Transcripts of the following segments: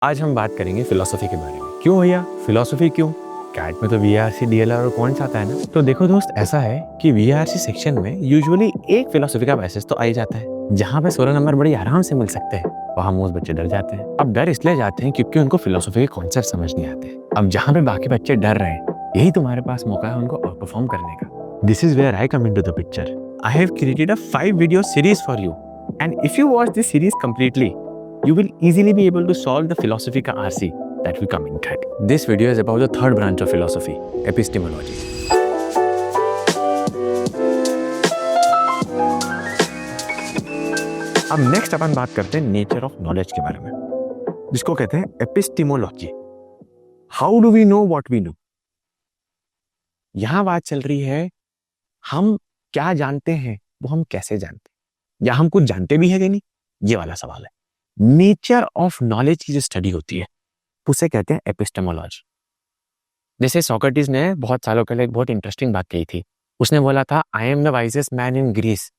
आज हम बात करेंगे फिलोसफी के बारे में। क्यों भैया फिलोसफी क्यों? कैट में तो वीआरसी डीएलआर और कौन सा आता है ना। तो देखो दोस्त, ऐसा है कि वीआरसी सेक्शन में यूजुअली एक फिलोसफी का पैसेज तो आ ही जाता है, जहाँ पे 16 नंबर बड़ी आराम से मिल सकते हैं। वहाँ मोस्ट बच्चे डर जाते हैं। अब डर इसलिए जाते हैं क्योंकि उनको फिलोसफी के कॉन्सेप्ट समझ नहीं आते। अब जहाँ पे बाकी बच्चे डर रहे हैं, यही तुम्हारे पास मौका है उनको आउट परफॉर्म करने का। This is where I come into the picture. I have created a 5 video series for you, and if you watch this series completely, you will easily be able to solve the philosophy ka RC that will come in thread. This video is about the third branch of philosophy, epistemology. अब next अपन बात करते हैं nature of knowledge के बारे में, जिसको कहते हैं epistemology. How do we know what we know? यहां बात चल रही है हम क्या जानते हैं, वो हम कैसे जानते हैं, या हम कुछ जानते भी है कि नहीं, ये वाला सवाल है। नेचर ऑफ नॉलेज की जो स्टडी होती है उसे कहते हैं एपिस्टेमोलॉजी। जैसे सोक्रेटिस ने बहुत सालों पहले एक बहुत इंटरेस्टिंग बात कही थी। उसने बोला था, I am the wisest man in Greece,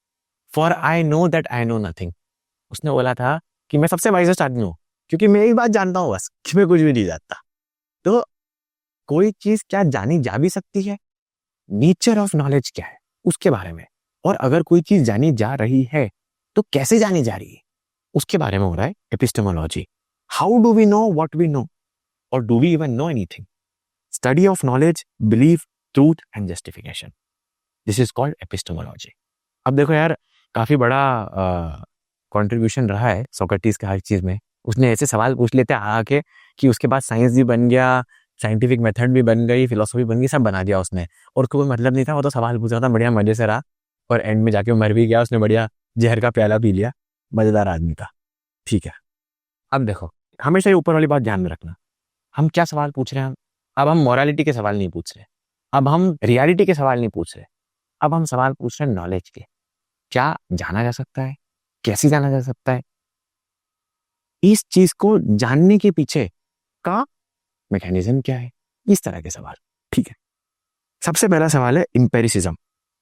for I know that I know nothing. उसने बोला था कि मैं सबसे वाइजेस्ट आदमी हूं क्योंकि मैं एक बात जानता हूं बस, कि मैं कुछ भी नहीं जानता। तो कोई चीज क्या जानी जा भी सकती है, नेचर ऑफ नॉलेज क्या है उसके बारे में, और अगर कोई चीज जानी जा रही है तो कैसे जानी जा रही है, उसके बारे में हो रहा है epistemology. How do we know what we know, और do we even know anything? Study of knowledge, belief, truth and justification, this is called epistemology. अब देखो यार, काफी बड़ा कंट्रीब्यूशन रहा है सोक्रेटिस का हर चीज में। उसने ऐसे सवाल पूछ लेते आके कि उसके बाद साइंस भी बन गया, साइंटिफिक मेथड भी बन गई, फिलोसफी बन गई, सब बना दिया उसने, और कोई मतलब नहीं था। वो तो सवाल पूछा था, बढ़िया मजे से रहा, और एंड में जाके मर भी गया। उसने बढ़िया जहर का प्याला पी लिया, मजेदार आदमी था। ठीक है, अब देखो, हमेशा ये ऊपर वाली बात ध्यान में रखना। हम क्या सवाल पूछ रहे हैं? अब हम मोरालिटी के सवाल नहीं पूछ रहे, अब हम रियलिटी के सवाल नहीं पूछ रहे, अब हम सवाल पूछ रहे हैं नॉलेज के। क्या जाना जा सकता है, कैसे जाना जा सकता है, इस चीज को जानने के पीछे का मैकेनिज्म क्या है, इस तरह के सवाल। ठीक है, सबसे पहला सवाल है empiricism.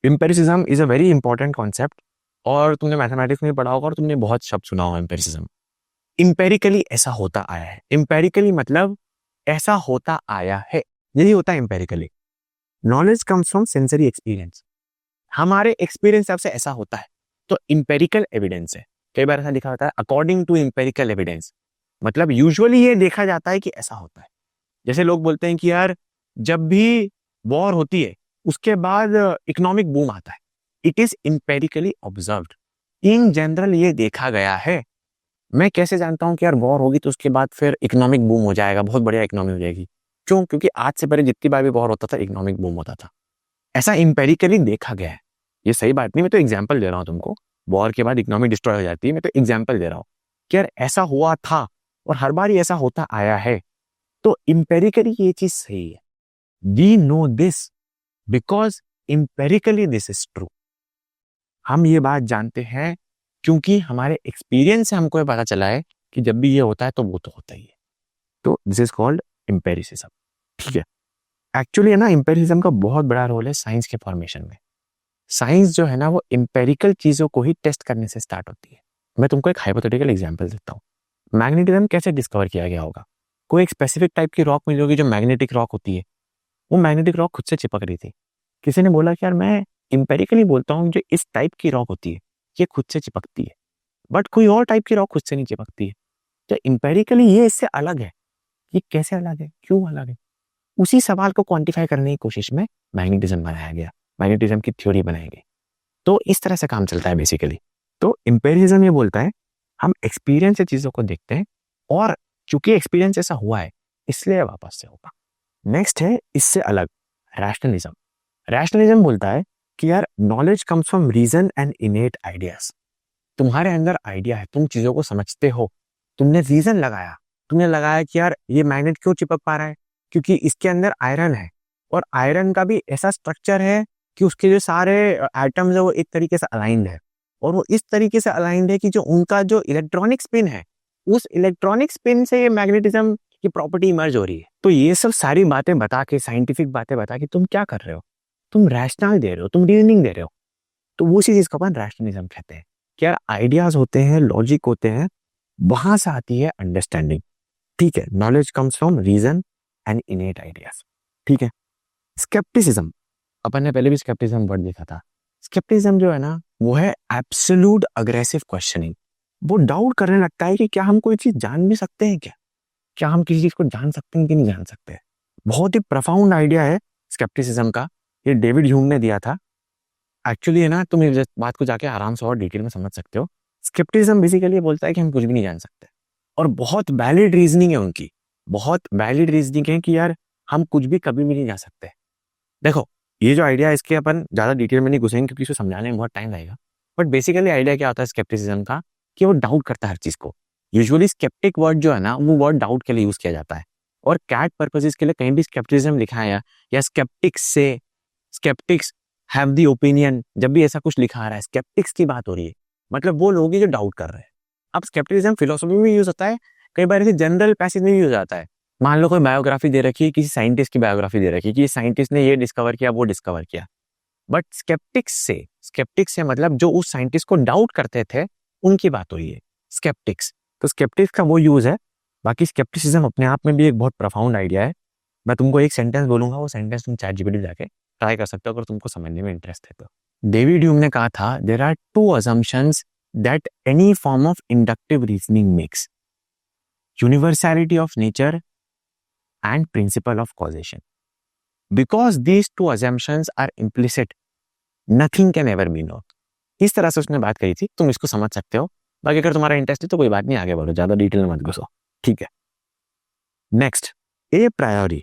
Empiricism is a very important concept, और तुमने मैथमेटिक्स में पढ़ा होगा और तुमने बहुत शब्द सुना होगा इंपेरिसिज्म। इंपेरिकली ऐसा होता आया है। इंपेरिकली मतलब ऐसा होता आया है, यही होता है empirically. Knowledge comes from sensory experience, हमारे एक्सपीरियंस से ऐसा होता है, तो इंपेरिकल एविडेंस है। कई बार ऐसा लिखा होता है अकॉर्डिंग टू इंपेरिकल एविडेंस, मतलब यूजुअली ये देखा जाता है कि ऐसा होता है। जैसे लोग बोलते हैं कि यार जब भी वॉर होती है उसके बाद इकोनॉमिक बूम आता है, it is empirically observed. In general ये देखा गया है। मैं कैसे जानता हूं कि यार वॉर होगी तो उसके बाद फिर इकोनॉमिक बूम हो जाएगा, बहुत बढ़िया इकोनॉमी हो जाएगी? क्यों? क्योंकि आज से पहले जितनी बार भी वॉर होता था इकोनॉमिक बूम होता था। ऐसा इंपेरिकली देखा गया है। ये सही बात नहीं, मैं तो एग्जाम्पल दे रहा हूँ तुमको। वॉर के बाद इकोनॉमी डिस्ट्रॉय हो जाती है, मैं तो एग्जाम्पल दे रहा हूँ कि यार ऐसा हुआ था और हर बार ऐसा होता आया है, तो इंपेरिकली ये चीज सही है। We know this because empirically this is true. हम ये बात जानते हैं क्योंकि हमारे एक्सपीरियंस से हमको ये पता चला है कि जब भी ये होता है तो वो तो होता ही है। तो दिस इज कॉल्ड एम्पिरिसिज्म। ठीक है, एक्चुअली है ना, एम्पिरिसिज्म का बहुत बड़ा रोल है साइंस के फॉर्मेशन में। साइंस जो है ना, वो एम्पेरिकल चीजों को ही टेस्ट करने से स्टार्ट होती है। मैं तुमको एक हाइपोथेटिकल एग्जांपल देता हूँ। मैग्नेटिज्म कैसे डिस्कवर किया गया होगा? कोई एक स्पेसिफिक टाइप की रॉक मिली होगी जो मैग्नेटिक रॉक होती है, वो मैग्नेटिक रॉक खुद से चिपक रही थी। किसी ने बोला कि यार मैं एम्पेरिकली बोलता हूँ जो इस टाइप की रॉक होती है ये खुद से चिपकती है, बट कोई और टाइप की रॉक खुद से नहीं चिपकती है। तो एम्पेरिकली ये इससे अलग है। ये कैसे अलग है, क्यों अलग है? उसी सवाल को क्वांटिफाई करने की कोशिश में मैग्नेटिज्म बनाया गया, मैग्नेटिज्म की थ्योरी बनाई गई। तो इस तरह से काम चलता है बेसिकली। तो एम्पेरिज्म ये बोलता है हम एक्सपीरियंस से चीजों को देखते हैं, और चूंकि एक्सपीरियंस ऐसा हुआ है इसलिए वापस से होगा। नेक्स्ट है इससे अलग रैशनलिज्म। रैशनलिज्म बोलता है कि यार knowledge comes from reason and innate ideas. तुम्हारे अंदर आइडिया है, तुम चीजों को समझते हो, तुमने रीजन लगाया, तुमने लगाया कि यार ये मैग्नेट क्यों चिपक पा रहा है, क्योंकि इसके अंदर आयरन है, और आयरन का भी ऐसा स्ट्रक्चर है कि उसके जो सारे एटम्स है वो एक तरीके से अलाइंड है, और वो इस तरीके से अलाइंड है कि जो उनका जो इलेक्ट्रॉनिक स्पिन है, उस इलेक्ट्रॉनिक स्पिन से ये मैग्नेटिज्म की प्रॉपर्टी इमर्ज हो रही है। तो ये सब सारी बातें बता के, साइंटिफिक बातें बता के तुम क्या कर रहे हो? तुम रैशनल दे रहे हो, तुम रीजनिंग दे रहे हो। तो वो उसी चीज को अपन रैशनलिज्म कहते हैं। क्या आइडियाज होते हैं, लॉजिक होते हैं, वहां से आती है अंडरस्टैंडिंग। ठीक है, knowledge comes from reason and innate ideas. ठीक है, स्केप्टिसिज्म, अपन ने पहले भी स्केप्टिज्म वर्ड देखा था। स्केप्टिज्म जो है ना, वो है एब्सोल्यूट अग्रेसिव क्वेश्चनिंग। वो डाउट करने लगता है कि क्या हम कोई चीज जान भी सकते हैं, क्या हम किसी चीज को जान सकते हैं कि नहीं जान सकते। बहुत ही प्रफाउंड आइडिया है स्केप्टिसिज्म का, ये डेविड ह्यूम ने दिया था। एक्चुअली है ना, तुम इस बात को जाके आराम से और डिटेल में समझ सकते हो। स्केप्टिसिज्म बेसिकली बोलता है कि हम कुछ भी नहीं जान सकते, और बहुत वैलिड रीजनिंग है उनकी, बहुत वैलिड रीजनिंग है कि यार हम कुछ भी कभी भी नहीं जा सकते। देखो, ये जो आइडिया है इसके अपन ज्यादा डिटेल में नहीं घुसेंगे क्योंकि इसको समझाने में बहुत टाइम लगेगा। बट बेसिकली आइडिया क्या होता है स्केप्टिसिज्म का, कि वो डाउट करता है हर चीज को। यूजुअली स्केप्टिक वर्ड जो है ना, वो वर्ड डाउट के लिए यूज किया जाता है, और कैट पर्पसेस के लिए कहीं भी स्केप्टिसिज्म लिखा है या स्केप्टिक्स से, स्केप्टिक्स हैव द ओपिनियन, जब भी ऐसा कुछ लिखा आ रहा है स्केप्टिक्स की बात हो रही है, मतलब वो लोग ही जो डाउट कर रहे हैं। अब स्केप्टिसिज्म फिलोसफी में यूज होता है, कई बार ऐसे जनरल पैसेज में भी यूज आता है। मान लो कोई बायोग्राफी दे रखी है, किसी साइंटिस्ट की बायोग्राफी दे रखी है कि साइंटिस्ट ने ये डिस्कवर किया, वो डिस्कवर किया। बट स्केप्टिक्स से मतलब जो उस साइंटिस्ट को डाउट करते थे उनकी बात हो रही है, स्केप्टिक्स। तो स्केप्टिक्स का वो यूज है। बाकी स्केप्टिसिज्म अपने आप में भी एक बहुत प्रोफाउंड आइडिया है। मैं तुमको एक सेंटेंस बोलूंगा, वो सेंटेंस तुम ChatGPT जाके ट्राई कर सकते हो अगर तुमको समझने में इंटरेस्ट है तो। डेविड ह्यूम ने कहा था, there are two assumptions that any form of inductive reasoning makes, universality of nature and principle of causation. Because these two assumptions are implicit, nothing can ever be known. इस तरह से उसने बात कही थी, तुम इसको समझ सकते हो। बाकी अगर तुम्हारा इंटरेस्ट है तो कोई बात नहीं, आगे बढ़ो, ज्यादा डिटेल में मत घुसो। ठीक है, नेक्स्ट, ए प्रायोरी।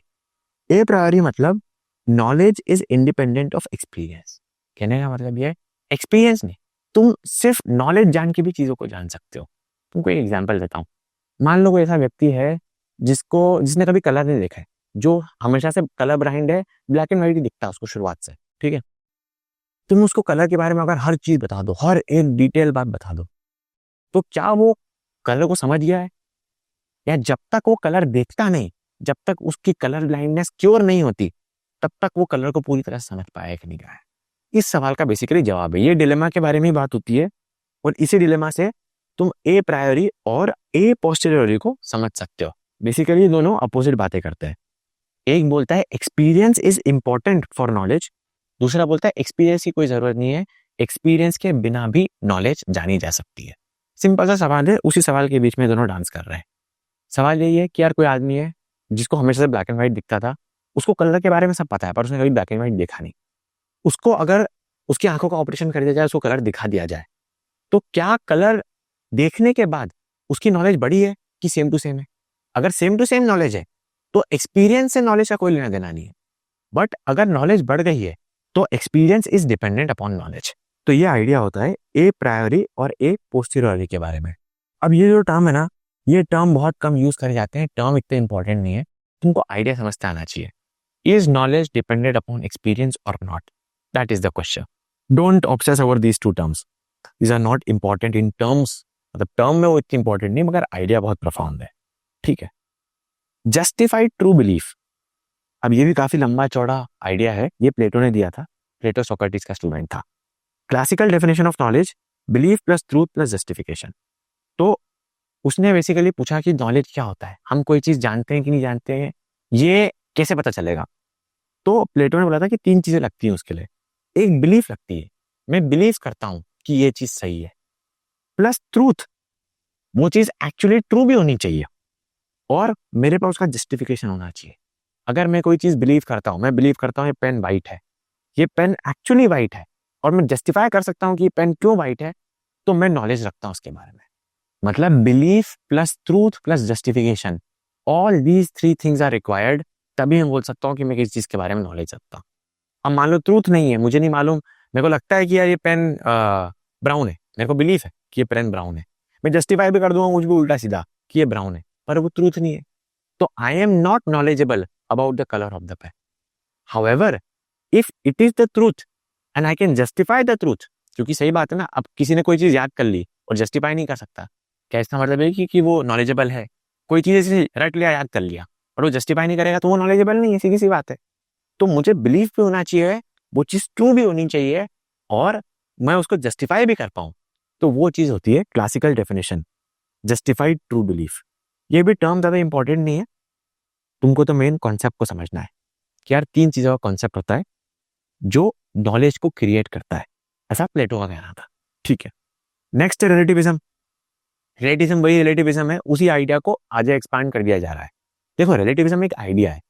ए प्रायोरी मतलब knowledge is independent of experience. कहने का मतलब ये है, एक्सपीरियंस नहीं, तुम सिर्फ नॉलेज जान के भी चीजों को जान सकते हो। तुमको एक एग्जाम्पल देता हूँ। मान लो कोई ऐसा व्यक्ति है जिसने कभी कलर नहीं देखा है, जो हमेशा से कलर ब्लाइंड है, ब्लैक एंड व्हाइट ही दिखता है उसको शुरुआत से। ठीक है, तुम उसको कलर के बारे में अगर हर चीज बता दो, हर एक डिटेल बात बता दो, तो क्या वो कलर को समझ गया है? या जब तक वो कलर देखता नहीं, जब तक उसकी कलर ब्लाइंडनेस क्योर नहीं होती, तब तक वो कलर को पूरी तरह समझ पाया कि नहीं पाया? इस सवाल का बेसिकली जवाब है, ये डिलेमा के बारे में ही बात होती है, और इसी डिलेमा से तुम ए प्रायोरी और ए पोस्टेरियोरी को समझ सकते हो। बेसिकली दोनों अपोजिट बातें करते हैं। एक बोलता है experience is important for knowledge, दूसरा बोलता है एक्सपीरियंस की कोई जरूरत नहीं है, एक्सपीरियंस के बिना भी नॉलेज जानी जा सकती है। सिंपल सा सवाल है, उसी सवाल के बीच में दोनों डांस कर रहे हैं। सवाल यही है कि यार कोई आदमी है जिसको हमेशा से ब्लैक एंड व्हाइट दिखता था, उसको कलर के बारे में सब पता है पर उसने कभी ब्लैक एंड व्हाइट देखा नहीं। उसको अगर उसकी आंखों का ऑपरेशन कर दिया जाए, उसको कलर दिखा दिया जाए, तो क्या कलर देखने के बाद उसकी नॉलेज बढ़ी है कि सेम टू सेम है? अगर सेम टू सेम नॉलेज है तो एक्सपीरियंस से नॉलेज का कोई लेना देना नहीं है। बट अगर नॉलेज बढ़ गई है तो experience is dependent upon knowledge. तो ये आइडिया होता है ए प्रायोरी और ए पोस्टीरियोरी के बारे में। अब ये जो टर्म है ना, ये टर्म बहुत कम यूज करे जाते हैं, टर्म इतने इंपॉर्टेंट नहीं है, तुमको आइडिया समझते आना चाहिए। Is knowledge dependent upon experience और not? That is the question. Don't obsess over these two terms, these are not important in terms, मतलब टर्म में वो इतनी इंपॉर्टेंट नहीं, मगर आइडिया बहुत प्रोफाउंड है। ठीक है, जस्टिफाइड ट्रू बिलीफ। अब ये भी काफी लंबा चौड़ा आइडिया है, ये प्लेटो ने दिया था, प्लेटो सोक्रेटिस का स्टूडेंट था। Classical definition of knowledge, belief plus truth plus justification. तो उसने बेसिकली पूछा कि नॉलेज क्या होता है, हम कोई चीज जानते हैं कि नहीं जानते हैं, ये कैसे पता चलेगा? तो प्लेटो ने बोला था कि 3 चीजें लगती हैं उसके लिए। एक बिलीफ लगती है, मैं बिलीव करता हूं कि ये चीज सही है, प्लस ट्रूथ, वो चीज एक्चुअली ट्रू भी होनी चाहिए, और मेरे पास उसका जस्टिफिकेशन होना चाहिए। अगर मैं कोई चीज बिलीव करता हूं, मैं बिलीव करता हूं ये पेन वाइट है, ये पेन एक्चुअली वाइट है, और मैं जस्टिफाई कर सकता हूं कि ये पेन क्यों वाइट है, तो मैं नॉलेज रखता हूं उसके बारे में। मतलब belief plus truth plus justification, all these 3 things are required, तभी मैं बोल सकता हूँ कि मैं किसी चीज के बारे में नॉलेज रखता हूँ। अब मान लो ट्रूथ नहीं है, मुझे नहीं मालूम, मेरे को लगता है कि यार ये पेन ब्राउन है, मेरे को बिलीफ है कि ये पेन ब्राउन है, मैं जस्टिफाई भी कर दूंगा मुझे भी उल्टा सीधा कि ये ब्राउन है, पर वो ट्रूथ नहीं है, तो I am not knowledgeable about the colour of the pen. However if it is the truth and I can justify the truth, क्योंकि सही बात है ना, अब किसी ने कोई चीज याद कर ली और जस्टिफाई नहीं कर सकता, क्या इसका मतलब है कि वो नॉलेजेबल है? कोई चीज ऐसे रट लिया, याद कर लिया, और वो जस्टिफाई नहीं करेगा तो वो नॉलेजेबल नहीं है, सीधी सी बात है। तो मुझे बिलीफ भी होना चाहिए, वो चीज ट्रू भी होनी चाहिए, और मैं उसको जस्टिफाई भी कर पाऊं, तो वो चीज होती है classical definition, justified true belief. ये भी टर्म ज्यादा इंपॉर्टेंट नहीं है, तुमको तो मेन कॉन्सेप्ट को समझना है कि यार 3 चीजों का कॉन्सेप्ट होता है जो नॉलेज को क्रिएट करता है, ऐसा प्लेटो का कहना था। ठीक है, नेक्स्ट है रिलेटिविज्म। रिलेटिविज्म वही रिलेटिविज्म है, उसी आइडिया को आगे एक्सपांड कर दिया जा रहा है। देखो रिलेटिविज्म एक आइडिया है,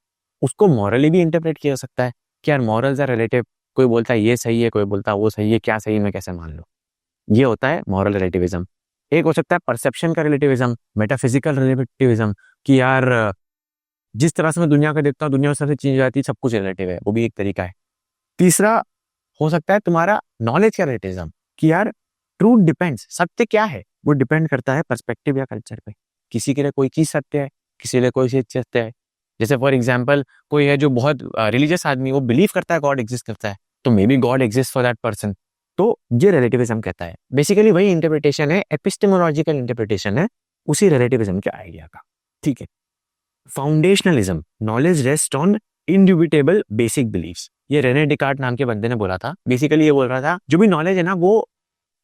उसको मॉरली भी इंटरप्रेट किया जा सकता है कि यार मॉरल्स आर रिलेटिव, कोई बोलता है ये सही है, कोई बोलता है वो सही है, क्या सही मैं कैसे मान लूं, ये होता है मॉरल रिलेटिविज्म। एक हो सकता है परसेप्शन का रिलेटिविज्म, मेटाफिजिकल रिलेटिविज्म, कि यार जिस तरह से मैं दुनिया को देखता हूँ दुनिया उस तरह से चेंज हो जाती है, सब कुछ रिलेटिव है, वो भी एक तरीका है। तीसरा हो सकता है तुम्हारा नॉलेज का रिलेटिविज्म, कि यार ट्रूथ डिपेंड्स, सत्य क्या है वो डिपेंड करता है पर्सपेक्टिव या कल्चर पे। किसी के लिए कोई चीज सत्य है, किसी के लिए कोई चीज सत्य है। जैसे फॉर एग्जाम्पल कोई है जो बहुत रिलीजियस आदमी, वो बिलीव करता है गॉड एग्जिस्ट करता है, तो may be God exist for that person. तो ये रिलेटिविज्म कहता है, बेसिकली वही इंटरप्रिटेशन है, एपिस्टेमोलॉजिकल इंटरप्रिटेशन है उसी रिलेटिविज्म के आइडिया का। ठीक है, foundationalism, knowledge rest on indubitable basic beliefs. ये रेने डिकार्ट नाम के बंदे ने बोला था। बेसिकली ये बोल रहा था जो भी नॉलेज है ना वो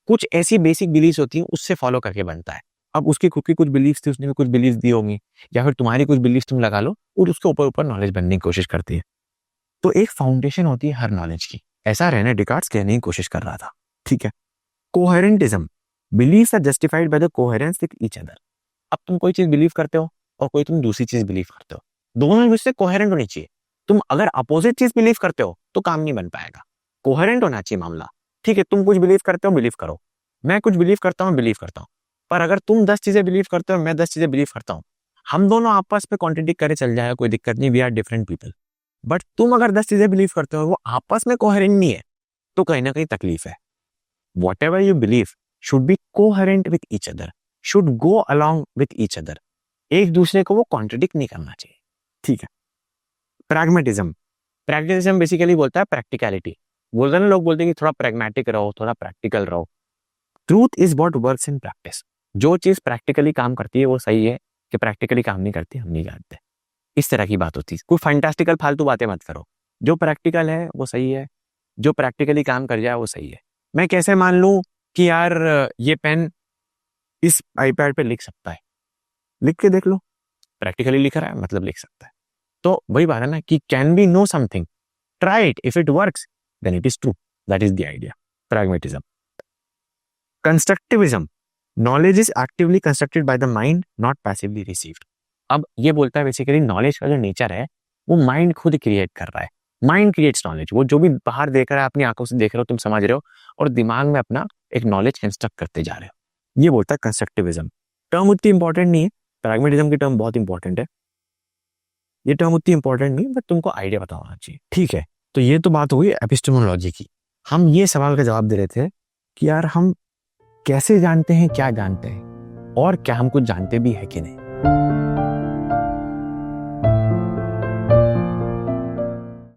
कुछ ऐसी बेसिक बिलीफ्स होती हैं उससे फॉलो करके बनता है। अब उसकी खुद की कुछ बिलीफ्स थी, उसने भी कुछ बिलीफ्स दी होंगी, या फिर तुम्हारी कुछ बिलीफ्स तुम लगा लो और उसके ऊपर ऊपर नॉलेज बनने की कोशिश करती है। तो एक फाउंडेशन होती है हर नॉलेज की, ऐसा रेने डिकार्ट्स कहने की कोशिश कर रहा था। ठीक है, coherentism, beliefs are justified by the coherence with each other. अब तुम कोई चीज बिलीव करते हो और कोई तुम दूसरी चीज बिलीव करते हो, दोनों उससे कोहेरेंट होनी चाहिए। तुम अगर अपोजिट चीज बिलीव करते हो तो काम नहीं बन पाएगा, कोहेरेंट होना चाहिए मामला। ठीक है, तुम कुछ बिलीव करते हो, बिलीव करो, मैं कुछ बिलीव करता हूँ, बिलीव करता हूँ, पर अगर तुम 10 चीजें बिलीव करते हो, मैं 10 चीजें बिलीव करता हूँ, हम दोनों आपस में कॉन्ट्रडिक्ट करे चल जाएगा, कोई दिक्कत नहीं, we are different people. But तुम अगर 10 चीजें बिलीव करते हो वो आपस में कोहेरेंट नहीं है, तो कहीं ना कहीं तकलीफ है। What ever you believe should be coherent with each other, should go along with each other, एक दूसरे को वो कॉन्ट्रडिक्ट नहीं करना चाहिए। ठीक है, प्रैग्मेटिज्म, प्रैग्मेटिज्म बेसिकली बोलता है प्रैक्टिकलिटी। बोलते हैं ना, लोग बोलते हैं कि थोड़ा प्रैग्मेटिक रहो, थोड़ा प्रैक्टिकल रहो। Truth is what works in practice, जो चीज प्रैक्टिकली काम करती है वो सही है, कि प्रैक्टिकली काम नहीं करती हम नहीं जानते। इस तरह की बात होती है, कोई फैंटास्टिकल फालतू बातें मत करो, जो प्रैक्टिकल है वो सही है, जो प्रैक्टिकली काम कर जाए वो सही है। मैं कैसे मान लूं कि यार ये पेन इस आईपैड पे लिख सकता है, लिख के देख लो, प्रैक्टिकली लिख रहा है मतलब लिख सकता है। तो वही बात है ना कि can be know something, try it, if it works then it is true, that is the idea, pragmatism. Constructivism, knowledge is actively constructed by the mind, not passively received. अब ये बोलता है बेसिकली नॉलेज का जो nature है वो mind खुद create कर रहा है, माइंड क्रिएट्स नॉलेज। वो जो भी बाहर देख रहा है अपनी आंखों से देख रहे हो, तुम समझ रहे हो और दिमाग में अपना एक नॉलेज कंस्ट्रक्ट करते जा रहे हो, ये बोलता है कंस्ट्रक्टिविज्म। टर्म उतनी इंपॉर्टेंट नहीं है, प्रैग्मेटिज्म की टर्म बहुत इंपॉर्टेंट है, ये टर्म उतनी इंपॉर्टेंट नहीं, बट तुमको आइडिया पता होना चाहिए। ठीक है, तो ये तो बात हुई एपिस्टेमोलॉजी की। हम ये सवाल का जवाब दे रहे थे कि यार हम कैसे जानते हैं क्या जानते हैं, और क्या हम कुछ जानते भी है कि नहीं।